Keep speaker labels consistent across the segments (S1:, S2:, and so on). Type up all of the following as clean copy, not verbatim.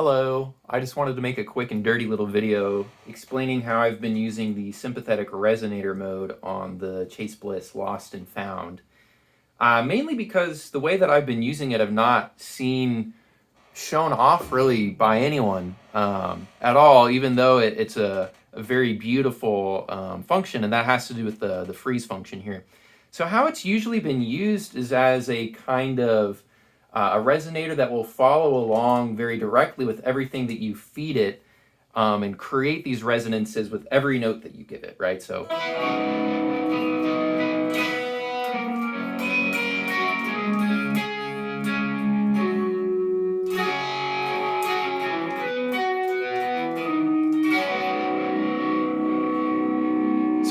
S1: Hello, I just wanted to make a quick and dirty little video explaining how I've been using the Sympathetic Resonator mode on the Chase Bliss Lost and Found. Mainly because the way that I've been using it I've not seen shown off really by anyone at all, even though it's a very beautiful function, and that has to do with the freeze function here. So how it's usually been used is as a kind of a resonator that will follow along very directly with everything that you feed it, and create these resonances with every note that you give it, right? So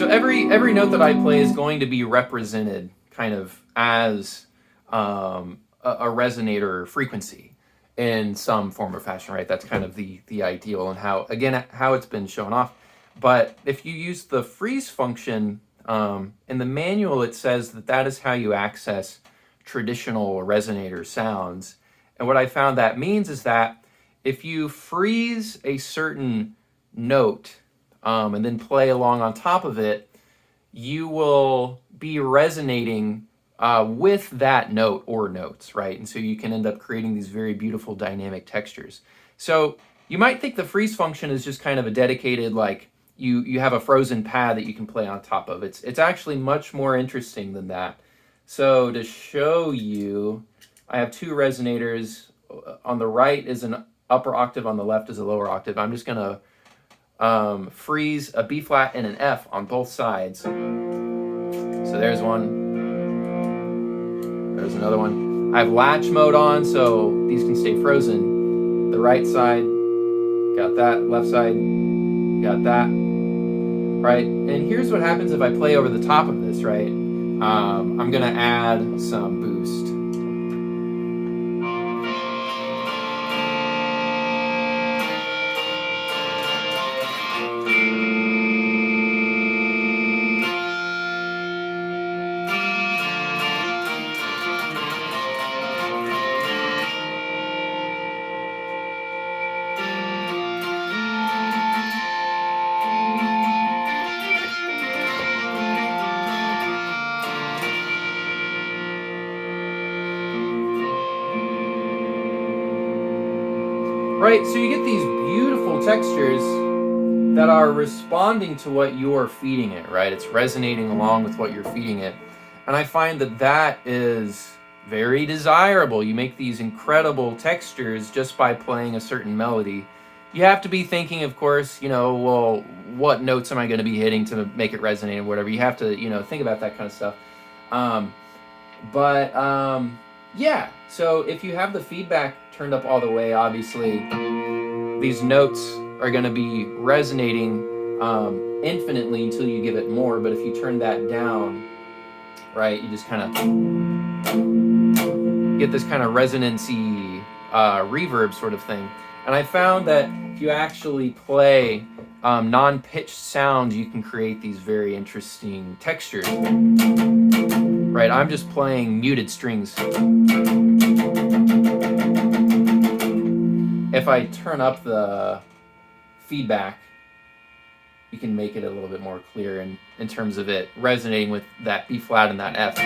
S1: every note that I play is going to be represented kind of as a resonator frequency in some form or fashion, right? That's kind of the ideal, and how it's been shown off. But if you use the freeze function, in the manual it says that is how you access traditional resonator sounds. And what I found that means is that if you freeze a certain note and then play along on top of it, you will be resonating with that note or notes, right? And so you can end up creating these very beautiful dynamic textures. So you might think the freeze function is just kind of a dedicated, like you have a frozen pad that you can play on top of. It's actually much more interesting than that. So to show you, I have two resonators. On the right is an upper octave, on the left is a lower octave. I'm just gonna freeze a B flat and an F on both sides. So there's one, there's another one. I have latch mode on, so these can stay frozen. The right side, got that. Left side, got that. Right, and here's what happens if I play over the top of this, right? I'm gonna add some boost. Right, so you get these beautiful textures that are responding to what you're feeding it, right? It's resonating along with what you're feeding it. And I find that is very desirable. You make these incredible textures just by playing a certain melody. You have to be thinking, of course, well, what notes am I going to be hitting to make it resonate or whatever. You have to, think about that kind of stuff. Yeah, so if you have the feedback turned up all the way, obviously these notes are going to be resonating infinitely until you give it more. But if you turn that down, right, you just kind of get this kind of resonancy reverb sort of thing. And I found that if you actually play non-pitched sounds, you can create these very interesting textures. Right, I'm just playing muted strings. If I turn up the feedback, you can make it a little bit more clear in terms of it resonating with that B flat and that F.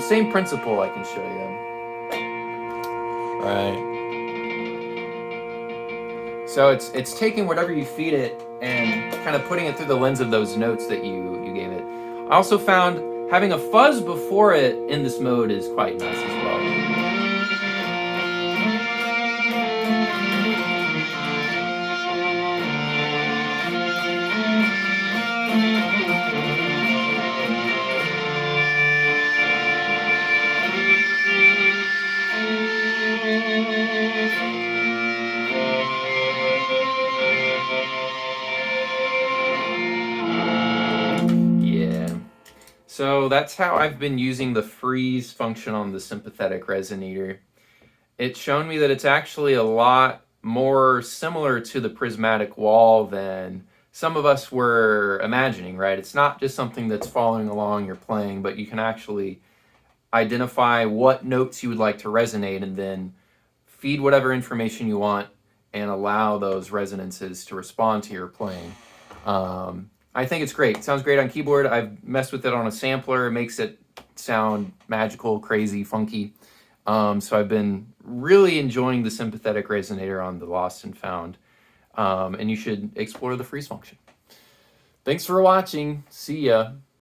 S1: Same principle I can show you. Right. So it's taking whatever you feed it and kind of putting it through the lens of those notes that you gave it. I also found having a fuzz before it in this mode is quite nice as well. So that's how I've been using the freeze function on the Sympathetic Resonator. It's shown me that it's actually a lot more similar to the prismatic wall than some of us were imagining, right? It's not just something that's following along you're playing, but you can actually identify what notes you would like to resonate and then feed whatever information you want and allow those resonances to respond to your playing. I think it's great. It sounds great on keyboard. I've messed with it on a sampler. It makes it sound magical, crazy, funky. So I've been really enjoying the sympathetic resonator on the Lost and Found. And you should explore the freeze function. Thanks for watching. See ya.